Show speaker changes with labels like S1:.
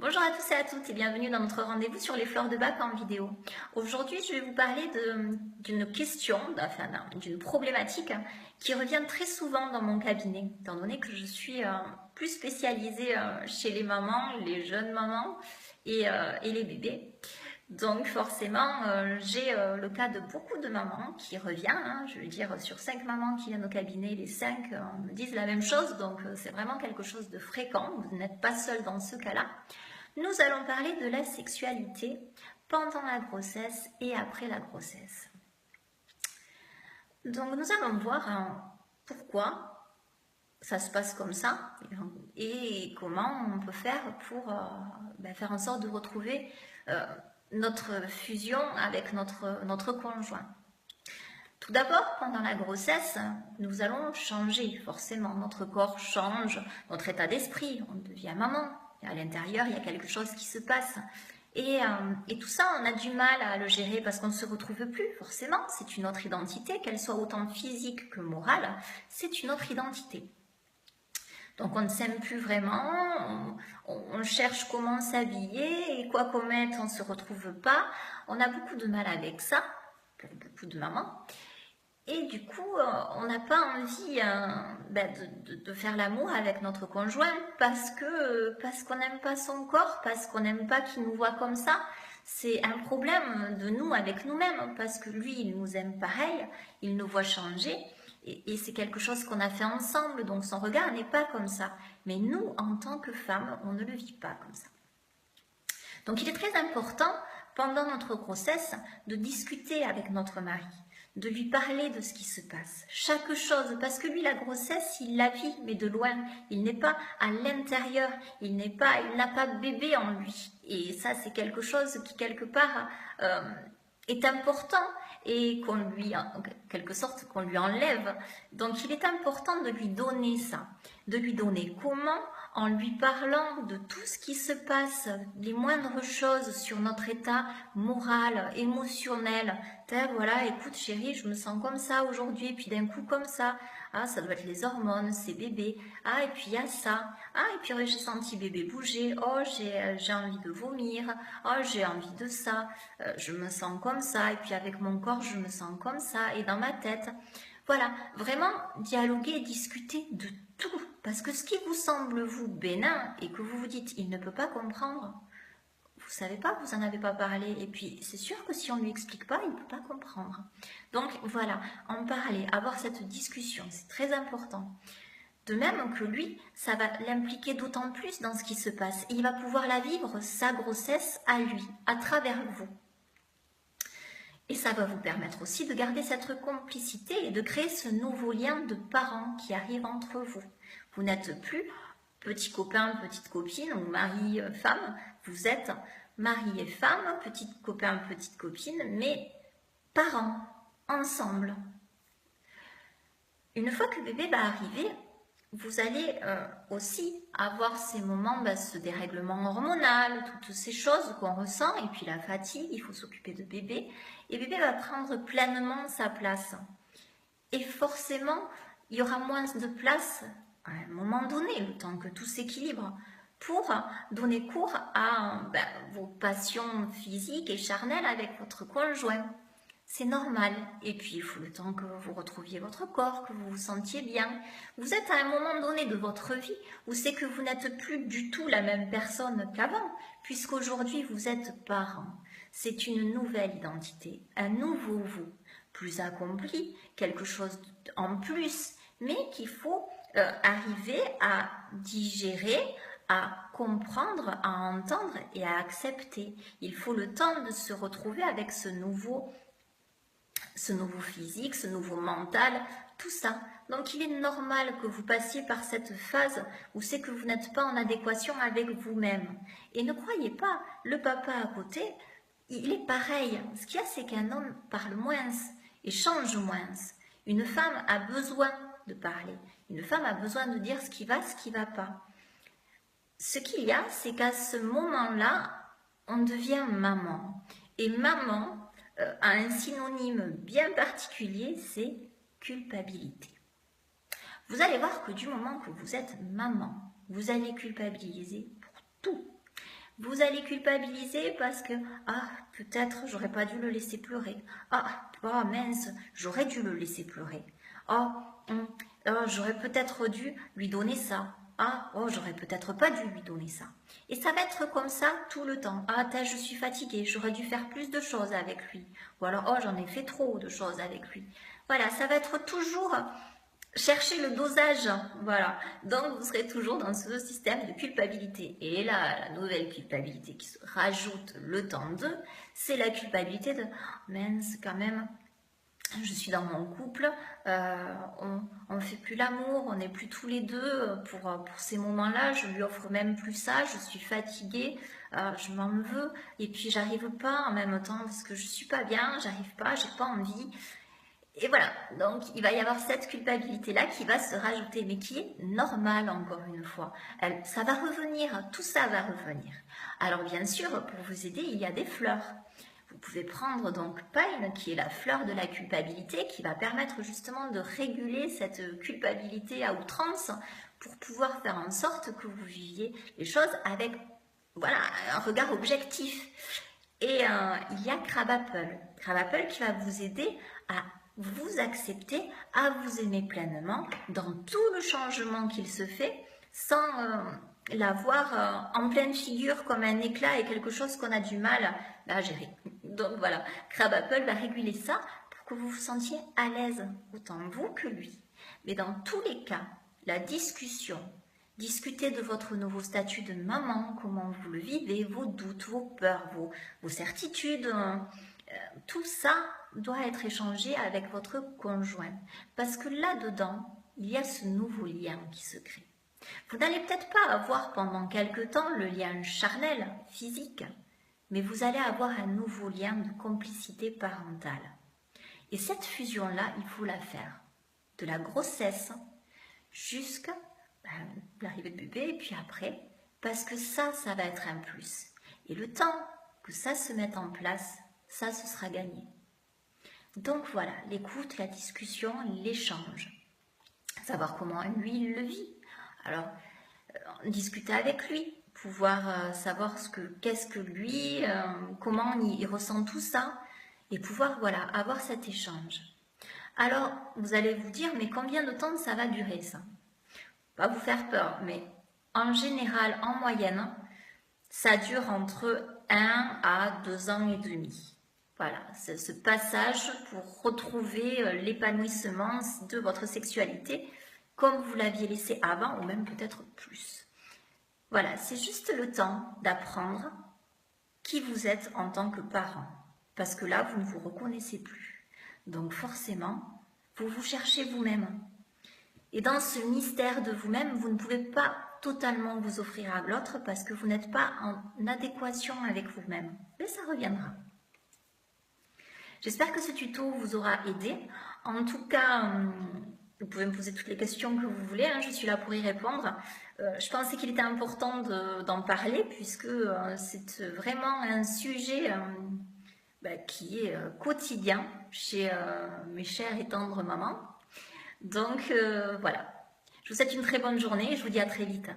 S1: Bonjour à tous et à toutes et bienvenue dans notre rendez-vous sur les fleurs de bac en vidéo. Aujourd'hui, je vais vous parler d'une question, d'une problématique qui revient très souvent dans mon cabinet, étant donné que je suis plus spécialisée chez les mamans, les jeunes mamans et les bébés. Donc forcément, j'ai le cas de beaucoup de mamans qui revient, je veux dire sur 5 mamans qui viennent au cabinet, les 5 me disent la même chose, donc c'est vraiment quelque chose de fréquent, vous n'êtes pas seul dans ce cas-là. Nous allons parler de la sexualité pendant la grossesse et après la grossesse. Donc nous allons voir pourquoi ça se passe comme ça et comment on peut faire pour faire en sorte de retrouver notre fusion avec notre conjoint. Tout d'abord, pendant la grossesse, nous allons changer, forcément. Notre corps change, notre état d'esprit, on devient maman. Et à l'intérieur, il y a quelque chose qui se passe. Et tout ça, on a du mal à le gérer parce qu'on ne se retrouve plus, forcément. C'est une autre identité, qu'elle soit autant physique que morale, c'est une autre identité. Donc on ne s'aime plus vraiment, on cherche comment s'habiller et quoi commettre, on ne se retrouve pas. On a beaucoup de mal avec ça, pour beaucoup de mamans. Et du coup, on n'a pas envie de faire l'amour avec notre conjoint parce qu'on n'aime pas son corps, parce qu'on n'aime pas qu'il nous voit comme ça. C'est un problème de nous avec nous-mêmes parce que lui, il nous aime pareil, il nous voit changer et c'est quelque chose qu'on a fait ensemble, donc son regard n'est pas comme ça. Mais nous, en tant que femmes, on ne le vit pas comme ça. Donc il est très important, pendant notre grossesse, de discuter avec notre mari, de lui parler de ce qui se passe. Chaque chose, parce que lui, la grossesse, il la vit, mais de loin. Il n'est pas à l'intérieur, il n'a pas de bébé en lui. Et ça, c'est quelque chose qui, quelque part, est important et qu'on lui, en quelque sorte, qu'on lui enlève. Donc, il est important de lui donner ça. De lui donner comment? En lui parlant de tout ce qui se passe, les moindres choses sur notre état moral, émotionnel. Voilà, écoute chérie, je me sens comme ça aujourd'hui, et puis d'un coup comme ça. Ah, ça doit être les hormones, c'est bébé. Ah, et puis il y a ça. Ah, et puis j'ai senti bébé bouger. Oh, j'ai envie de vomir. Oh, j'ai envie de ça. Je me sens comme ça. Et puis avec mon corps, je me sens comme ça. Et dans ma tête. Voilà, vraiment dialoguer et discuter de tout. Parce que ce qui vous semble, vous, bénin, et que vous vous dites, il ne peut pas comprendre, vous savez pas, vous en avez pas parlé. Et puis, c'est sûr que si on lui explique pas, il ne peut pas comprendre. Donc, voilà, en parler, avoir cette discussion, c'est très important. De même que lui, ça va l'impliquer d'autant plus dans ce qui se passe. Et il va pouvoir la vivre, sa grossesse, à lui, à travers vous. Et ça va vous permettre aussi de garder cette complicité et de créer ce nouveau lien de parents qui arrive entre vous. Vous n'êtes plus petit copain, petite copine ou mari, femme. Vous êtes mari et femme, petit copain, petite copine, mais parents, ensemble. Une fois que bébé va arriver, vous allez aussi avoir ces moments, ce dérèglement hormonal, toutes ces choses qu'on ressent, et puis la fatigue, il faut s'occuper de bébé, et bébé va prendre pleinement sa place. Et forcément, il y aura moins de place à un moment donné, le temps que tout s'équilibre, pour donner cours à vos passions physiques et charnelles avec votre conjoint. C'est normal. Et puis, il faut le temps que vous retrouviez votre corps, que vous vous sentiez bien. Vous êtes à un moment donné de votre vie où c'est que vous n'êtes plus du tout la même personne qu'avant, puisqu'aujourd'hui, vous êtes parent. C'est une nouvelle identité, un nouveau vous, plus accompli, quelque chose en plus, mais qu'il faut arriver à digérer, à comprendre, à entendre et à accepter. Il faut le temps de se retrouver avec ce nouveau physique, ce nouveau mental, tout ça. Donc il est normal que vous passiez par cette phase où c'est que vous n'êtes pas en adéquation avec vous-même. Et ne croyez pas, le papa à côté, il est pareil. Ce qu'il y a, c'est qu'un homme parle moins et change moins. Une femme a besoin de parler. Une femme a besoin de dire ce qui va pas. Ce qu'il y a, c'est qu'à ce moment-là, on devient maman. Et maman a un synonyme bien particulier, c'est culpabilité. Vous allez voir que du moment que vous êtes maman, vous allez culpabiliser pour tout. Vous allez culpabiliser parce que, ah, peut-être j'aurais pas dû le laisser pleurer. Ah, oh, mince, j'aurais dû le laisser pleurer. Oh, j'aurais peut-être dû lui donner ça. Ah, oh, j'aurais peut-être pas dû lui donner ça. Et ça va être comme ça tout le temps. Ah, je suis fatiguée, j'aurais dû faire plus de choses avec lui. Ou alors, oh, j'en ai fait trop de choses avec lui. Voilà, ça va être toujours chercher le dosage, voilà. Donc, vous serez toujours dans ce système de culpabilité. Et là, la nouvelle culpabilité qui se rajoute le temps de, c'est la culpabilité de, mince, quand même, je suis dans mon couple, on ne fait plus l'amour, on n'est plus tous les deux pour ces moments-là, je lui offre même plus ça, je suis fatiguée, je m'en veux, et puis j'arrive pas en même temps parce que je suis pas bien, j'arrive pas, j'ai pas envie. Et voilà, donc il va y avoir cette culpabilité-là qui va se rajouter, mais qui est normale encore une fois. Ça va revenir, tout ça va revenir. Alors bien sûr, pour vous aider, il y a des fleurs. Vous pouvez prendre donc Pine, qui est la fleur de la culpabilité, qui va permettre justement de réguler cette culpabilité à outrance pour pouvoir faire en sorte que vous viviez les choses avec voilà, un regard objectif. Et il y a Crabapple. Crabapple qui va vous aider à vous accepter, à vous aimer pleinement dans tout le changement qu'il se fait sans l'avoir en pleine figure comme un éclat et quelque chose qu'on a du mal à gérer. Donc voilà, Crabapple va réguler ça pour que vous vous sentiez à l'aise, autant vous que lui. Mais dans tous les cas, la discussion, discutez de votre nouveau statut de maman, comment vous le vivez, vos doutes, vos peurs, vos certitudes, tout ça doit être échangé avec votre conjoint. Parce que là-dedans, il y a ce nouveau lien qui se crée. Vous n'allez peut-être pas avoir pendant quelque temps le lien charnel, physique, mais vous allez avoir un nouveau lien de complicité parentale. Et cette fusion-là, il faut la faire. De la grossesse jusqu'à l'arrivée de bébé et puis après, parce que ça va être un plus. Et le temps que ça se mette en place, ça, ce sera gagné. Donc voilà, l'écoute, la discussion, l'échange. Savoir comment lui, il le vit. Alors, discuter avec lui, pouvoir savoir qu'est-ce que lui, comment il ressent tout ça, et pouvoir, voilà, avoir cet échange. Alors, vous allez vous dire, mais combien de temps ça va durer, ça? Pas vous faire peur, mais en général, en moyenne, ça dure entre 1 à 2 ans et demi. Voilà, c'est ce passage pour retrouver l'épanouissement de votre sexualité comme vous l'aviez laissé avant ou même peut-être plus. Voilà, c'est juste le temps d'apprendre qui vous êtes en tant que parent. Parce que là, vous ne vous reconnaissez plus. Donc forcément, vous vous cherchez vous-même. Et dans ce mystère de vous-même, vous ne pouvez pas totalement vous offrir à l'autre parce que vous n'êtes pas en adéquation avec vous-même. Mais ça reviendra. J'espère que ce tuto vous aura aidé. En tout cas, vous pouvez me poser toutes les questions que vous voulez, je suis là pour y répondre. Je pensais qu'il était important d'en parler puisque c'est vraiment un sujet qui est quotidien chez mes chères et tendres mamans. Donc voilà, je vous souhaite une très bonne journée et je vous dis à très vite.